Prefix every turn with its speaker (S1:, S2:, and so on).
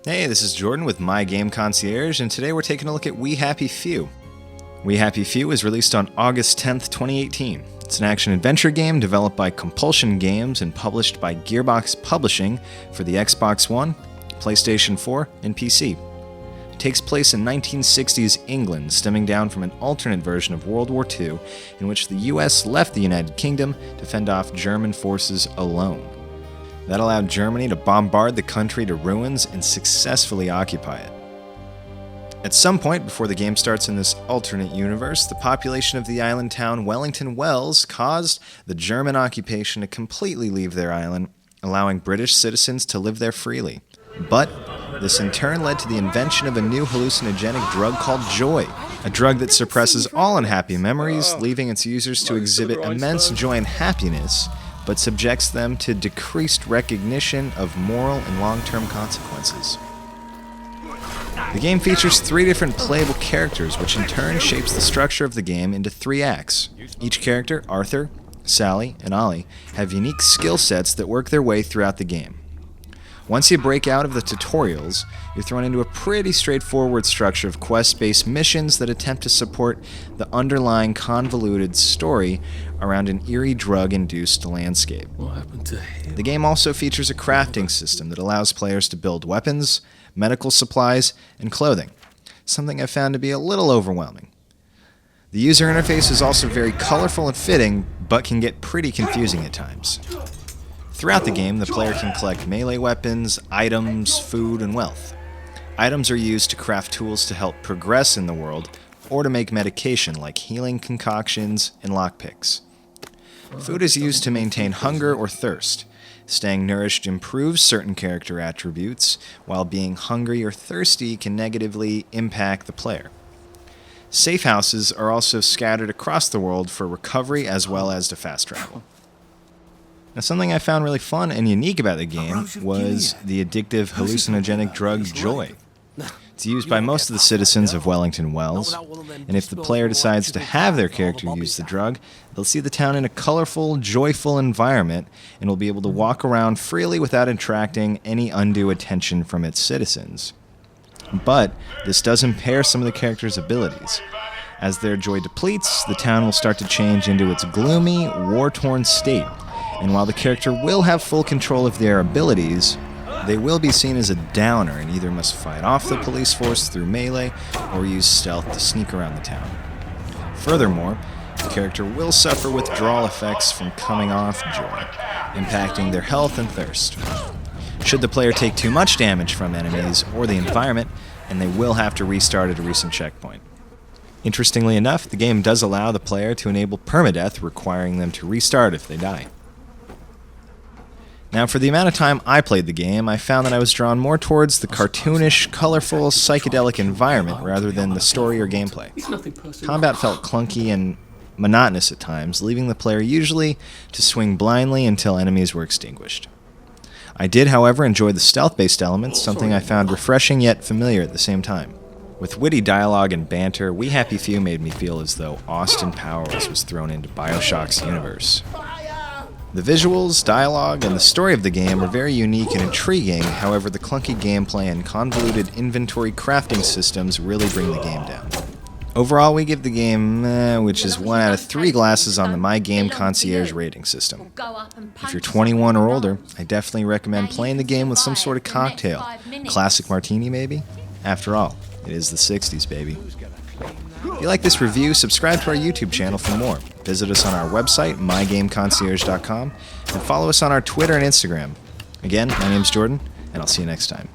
S1: Hey, this is Jordan with My Game Concierge, and today we're taking a look at We Happy Few. We Happy Few was released on August 10th, 2018. It's an action-adventure game developed by Compulsion Games and published by Gearbox Publishing for the Xbox One, PlayStation 4, and PC. It takes place in 1960s England, stemming down from an alternate version of World War II in which the US left the United Kingdom to fend off German forces alone. That allowed Germany to bombard the country to ruins and successfully occupy it. At some point before the game starts in this alternate universe, the population of the island town Wellington Wells caused the German occupation to completely leave their island, allowing British citizens to live there freely. But this in turn led to the invention of a new hallucinogenic drug called Joy, a drug that suppresses all unhappy memories, leaving its users to exhibit immense joy and happiness, but subjects them to decreased recognition of moral and long-term consequences. The game features 3 different playable characters, which in turn shapes the structure of the game into 3 acts. Each character, Arthur, Sally, and Ollie, have unique skill sets that work their way throughout the game. Once you break out of the tutorials, you're thrown into a pretty straightforward structure of quest-based missions that attempt to support the underlying convoluted story around an eerie drug-induced landscape.
S2: What happened to him?
S1: The game also features a crafting system that allows players to build weapons, medical supplies, and clothing, something I found to be a little overwhelming. The user interface is also very colorful and fitting, but can get pretty confusing at times. Throughout the game, the player can collect melee weapons, items, food, and wealth. Items are used to craft tools to help progress in the world, or to make medication like healing concoctions and lockpicks. Food is used to maintain hunger or thirst. Staying nourished improves certain character attributes, while being hungry or thirsty can negatively impact the player. Safe houses are also scattered across the world for recovery as well as to fast travel. Now, something I found really fun and unique about the game was the addictive hallucinogenic drug Joy. It's used by most of the citizens of Wellington Wells, and if the player decides to have their character use the drug, they'll see the town in a colorful, joyful environment and will be able to walk around freely without attracting any undue attention from its citizens. But this does impair some of the characters' abilities. As their joy depletes, the town will start to change into its gloomy, war-torn state. And while the character will have full control of their abilities, they will be seen as a downer and either must fight off the police force through melee or use stealth to sneak around the town. Furthermore, the character will suffer withdrawal effects from coming off Joy, impacting their health and thirst. Should the player take too much damage from enemies or the environment, and they will have to restart at a recent checkpoint. Interestingly enough, the game does allow the player to enable permadeath, requiring them to restart if they die. Now, for the amount of time I played the game, I found that I was drawn more towards the cartoonish, colorful, psychedelic environment rather than the story or gameplay. Combat felt clunky and monotonous at times, leaving the player usually to swing blindly until enemies were extinguished. I did, however, enjoy the stealth-based elements, something I found refreshing yet familiar at the same time. With witty dialogue and banter, We Happy Few made me feel as though Austin Powers was thrown into BioShock's universe. The visuals, dialogue, and the story of the game are very unique and intriguing, however the clunky gameplay and convoluted inventory crafting systems really bring the game down. Overall, we give the game, which is 1 out of 3 glasses on the My Game Concierge rating system. If you're 21 or older, I definitely recommend playing the game with some sort of cocktail. Classic martini, maybe? After all, it is the 60s, baby. If you like this review, subscribe to our YouTube channel for more. Visit us on our website, mygameconcierge.com, and follow us on our Twitter and Instagram. Again, my name's Jordan, and I'll see you next time.